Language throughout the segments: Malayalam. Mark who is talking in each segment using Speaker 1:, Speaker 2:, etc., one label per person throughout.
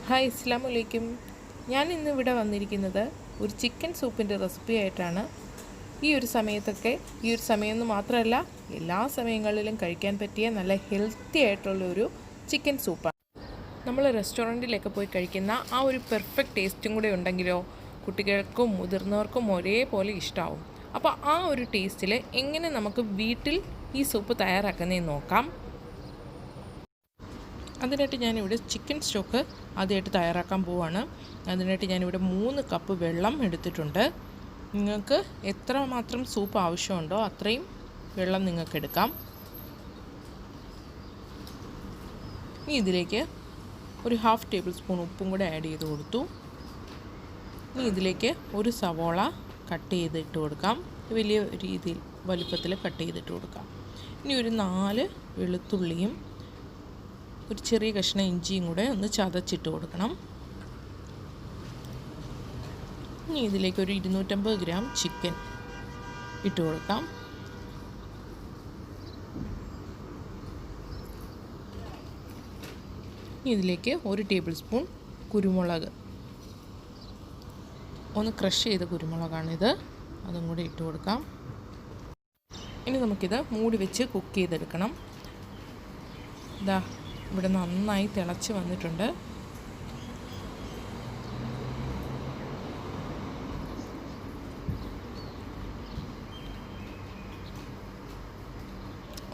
Speaker 1: ഹായ് അസ്സലാമു ഞാൻ ഇന്നിവിടെ വന്നിരിക്കുന്നത് ഒരു ചിക്കൻ സൂപ്പിൻ്റെ റെസിപ്പി ആയിട്ടാണ്. ഈ ഒരു സമയമെന്ന് മാത്രമല്ല എല്ലാ സമയങ്ങളിലും കഴിക്കാൻ പറ്റിയ നല്ല ഹെൽത്തി ആയിട്ടുള്ളൊരു ചിക്കൻ സൂപ്പാണ്. നമ്മൾ റെസ്റ്റോറൻറ്റിലൊക്കെ പോയി കഴിക്കുന്ന ആ ഒരു പെർഫെക്റ്റ് ടേസ്റ്റും കൂടെ ഉണ്ടെങ്കിലോ കുട്ടികൾക്കും മുതിർന്നവർക്കും ഒരേപോലെ ഇഷ്ടമാവും. അപ്പോൾ ആ ഒരു ടേസ്റ്റിൽ എങ്ങനെ നമുക്ക് വീട്ടിൽ ഈ സൂപ്പ് തയ്യാറാക്കുന്നതെന്ന് നോക്കാം. അതിനായിട്ട് ഞാനിവിടെ ചിക്കൻ സ്റ്റോക്ക് ആദ്യമായിട്ട് തയ്യാറാക്കാൻ പോവുകയാണ്. അതിനായിട്ട് ഞാനിവിടെ 3 കപ്പ് വെള്ളം എടുത്തിട്ടുണ്ട്. നിങ്ങൾക്ക് എത്രമാത്രം സൂപ്പ് ആവശ്യമുണ്ടോ അത്രയും വെള്ളം നിങ്ങൾക്ക് എടുക്കാം. ഇനി ഇതിലേക്ക് ഒരു 1/2 ടേബിൾ സ്പൂൺ ഉപ്പും കൂടെ ആഡ് ചെയ്ത് കൊടുത്തു. ഇനി ഇതിലേക്ക് ഒരു സവോള കട്ട് ചെയ്തിട്ട് കൊടുക്കാം. വലിയ രീതിയിൽ വലുപ്പത്തിൽ കട്ട് ചെയ്തിട്ട് കൊടുക്കാം. ഇനി ഒരു 4 വെളുത്തുള്ളിയും ഒരു ചെറിയ കഷ്ണം ഇഞ്ചിയും കൂടെ ഒന്ന് ചതച്ചിട്ട് കൊടുക്കണം. ഇനി ഇതിലേക്ക് ഒരു 250 ഗ്രാം ചിക്കൻ ഇട്ട് കൊടുക്കാം. ഇനി ഇതിലേക്ക് 1 ടേബിൾ സ്പൂൺ കുരുമുളക്, ഒന്ന് ക്രഷ് ചെയ്ത കുരുമുളകാണിത്, അതും കൂടി ഇട്ട് കൊടുക്കാം. ഇനി നമുക്കിത് മൂടി വെച്ച് കുക്ക് ചെയ്തെടുക്കണം. ഇവിടെ നന്നായി തിളച്ച് വന്നിട്ടുണ്ട്.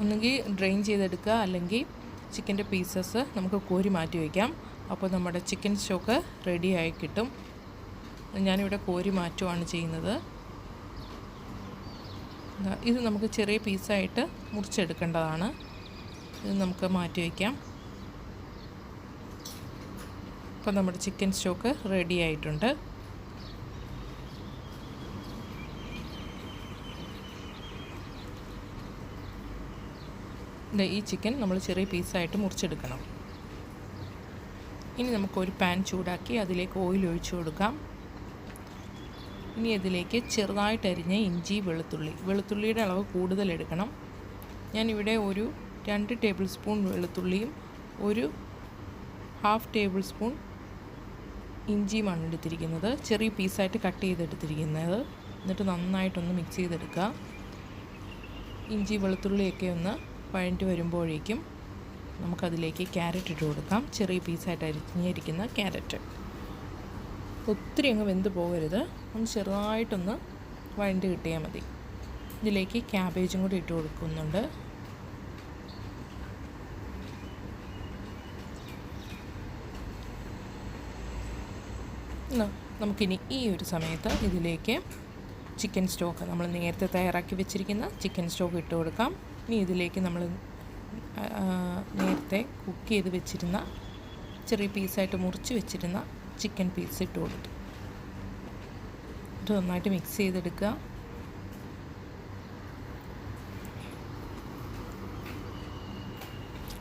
Speaker 1: ഒന്നുകിൽ ഡ്രെയിൻ ചെയ്തെടുക്കുക, അല്ലെങ്കിൽ ചിക്കൻ്റെ പീസസ് നമുക്ക് കോരി മാറ്റി വയ്ക്കാം. അപ്പോൾ നമ്മുടെ ചിക്കൻ സ്റ്റോക്ക് റെഡിയായി കിട്ടും. ഞാനിവിടെ കോരി മാറ്റുകയാണ് ചെയ്യുന്നത്. ഇത് നമുക്ക് ചെറിയ പീസായിട്ട് മുറിച്ചെടുക്കേണ്ടതാണ്. ഇത് നമുക്ക് മാറ്റി വയ്ക്കാം. അപ്പോൾ നമ്മുടെ ചിക്കൻ സ്റ്റോക്ക് റെഡി ആയിട്ടുണ്ട്. ഈ ചിക്കൻ നമ്മൾ ചെറിയ പീസായിട്ട് മുറിച്ചെടുക്കണം. ഇനി നമുക്കൊരു പാൻ ചൂടാക്കി അതിലേക്ക് ഓയിൽ ഒഴിച്ചു കൊടുക്കാം. ഇനി അതിലേക്ക് ചെറുതായിട്ട് അരിഞ്ഞ ഇഞ്ചി, വെളുത്തുള്ളിയുടെ അളവ് കൂടുതൽ എടുക്കണം. ഞാനിവിടെ ഒരു 2 ടേബിൾ സ്പൂൺ വെളുത്തുള്ളിയും ഒരു 1/2 ടേബിൾ സ്പൂൺ ഇഞ്ചിയുമാണ് എടുത്തിരിക്കുന്നത്. ചെറിയ പീസായിട്ട് കട്ട് ചെയ്തെടുത്തിരിക്കുന്നത്. എന്നിട്ട് നന്നായിട്ടൊന്ന് മിക്സ് ചെയ്തെടുക്കുക. ഇഞ്ചി വെളുത്തുള്ളിയൊക്കെ ഒന്ന് വഴറ്റി വരുമ്പോഴേക്കും നമുക്കതിലേക്ക് ക്യാരറ്റ് ഇട്ട് കൊടുക്കാം. ചെറിയ പീസായിട്ട് അരിഞ്ഞിരിക്കുന്ന ക്യാരറ്റ്. ഒത്തിരി അങ്ങ് വെന്ത് പോകരുത്, ഒന്ന് ചെറുതായിട്ടൊന്ന് വഴറ്റി കിട്ടിയാൽ മതി. ഇതിലേക്ക് ക്യാബേജും കൂടി ഇട്ട് കൊടുക്കുന്നുണ്ട്. നമുക്കിനി ഈ ഒരു സമയത്ത് ഇതിലേക്ക് ചിക്കൻ സ്റ്റോക്ക്, നമ്മൾ നേരത്തെ തയ്യാറാക്കി വെച്ചിരിക്കുന്ന ചിക്കൻ സ്റ്റോക്ക് ഇട്ട് കൊടുക്കാം. ഇനി ഇതിലേക്ക് നമ്മൾ നേരത്തെ കുക്ക് ചെയ്ത് വെച്ചിരുന്ന ചെറിയ പീസായിട്ട് മുറിച്ച് വെച്ചിരുന്ന ചിക്കൻ പീസ് ഇട്ട് കൊടുത്തു. ഇത് നന്നായിട്ട് മിക്സ് ചെയ്തെടുക്കുക.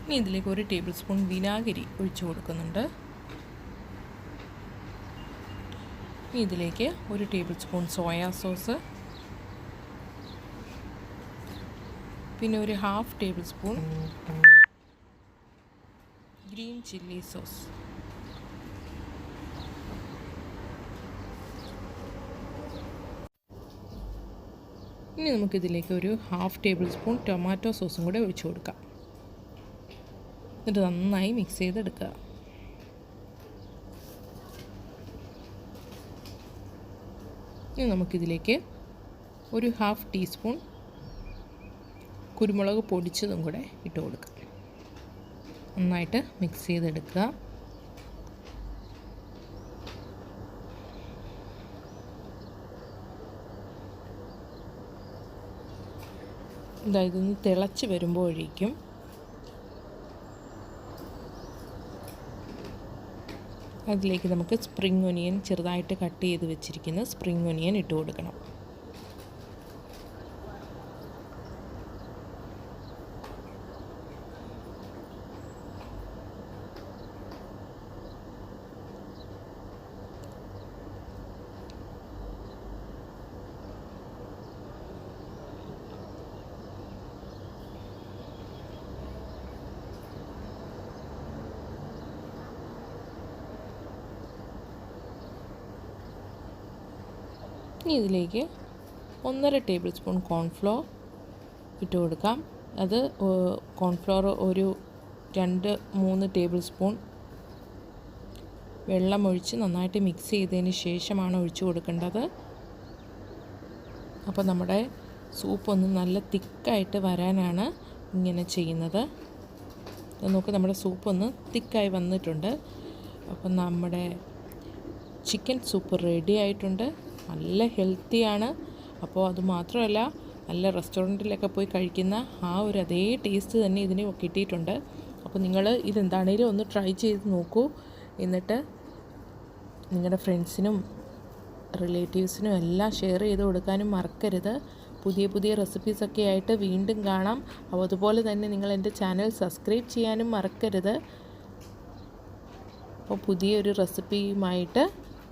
Speaker 1: ഇനി ഇതിലേക്ക് 1 ടേബിൾ സ്പൂൺ വിനാഗിരി ഒഴിച്ചു കൊടുക്കുന്നുണ്ട്. ഇതിലേക്ക് 1 ടേബിൾ സ്പൂൺ സോയാ സോസ്, പിന്നെ ഒരു 1/2 table spoon green chilli sauce. ഇനി നമുക്കിതിലേക്ക് ഒരു 1/2 ടേബിൾ സ്പൂൺ ടൊമാറ്റോ സോസും കൂടെ ഒഴിച്ചു കൊടുക്കാം. എന്നിട്ട് നന്നായി മിക്സ് ചെയ്തെടുക്കുക. ഇനി നമുക്കിതിലേക്ക് ഒരു 1/2 ടീസ്പൂൺ കുരുമുളക് പൊടിച്ചതും കൂടെ ഇട്ട് കൊടുക്കാം. നന്നായിട്ട് മിക്സ് ചെയ്തെടുക്കുക. ഇതൊന്ന് തിളച്ച് വരുമ്പോഴേക്കും അതിലേക്ക് നമുക്ക് സ്പ്രിംഗ് ഒനിയൻ, ചെറുതായിട്ട് കട്ട് ചെയ്ത് വെച്ചിരിക്കുന്ന സ്പ്രിംഗ് ഒനിയൻ ഇട്ട് കൊടുക്കണം. ഇനി ഇതിലേക്ക് 1.5 ടേബിൾ സ്പൂൺ കോൺഫ്ലോർ ഇട്ട് കൊടുക്കാം. അത് കോൺഫ്ലോർ ഒരു 2-3 ടേബിൾ സ്പൂൺ വെള്ളമൊഴിച്ച് നന്നായിട്ട് മിക്സ് ചെയ്തതിന് ശേഷമാണ് ഒഴിച്ചു കൊടുക്കേണ്ടത്. അപ്പോൾ നമ്മുടെ സൂപ്പ് ഒന്ന് നല്ല തിക്കായിട്ട് വരാനാണ് ഇങ്ങനെ ചെയ്യുന്നത്. നോക്ക്, നമ്മുടെ സൂപ്പ് ഒന്ന് തിക്കായി വന്നിട്ടുണ്ട്. അപ്പം നമ്മുടെ ചിക്കൻ സൂപ്പ് റെഡി ആയിട്ടുണ്ട്. നല്ല ഹെൽത്തിയാണ്. അപ്പോൾ അതുമാത്രമല്ല, നല്ല റെസ്റ്റോറൻറ്റിലൊക്കെ പോയി കഴിക്കുന്ന ആ ഒരു അതേ ടേസ്റ്റ് തന്നെ ഇതിന് കിട്ടിയിട്ടുണ്ട്. അപ്പോൾ നിങ്ങൾ ഇതെന്താണേലും ഒന്ന് ട്രൈ ചെയ്ത് നോക്കൂ. എന്നിട്ട് നിങ്ങളുടെ ഫ്രണ്ട്സിനും റിലേറ്റീവ്സിനും എല്ലാം ഷെയർ ചെയ്ത് കൊടുക്കാനും മറക്കരുത്. പുതിയ പുതിയ റെസിപ്പീസൊക്കെ ആയിട്ട് വീണ്ടും കാണാം. അപ്പോൾ അതുപോലെ തന്നെ നിങ്ങൾ എൻ്റെ ചാനൽ സബ്സ്ക്രൈബ് ചെയ്യാനും മറക്കരുത്. അപ്പോൾ പുതിയൊരു റെസിപ്പിയുമായിട്ട്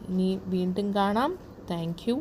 Speaker 1: ഇനി വീണ്ടും കാണാം. Thank you.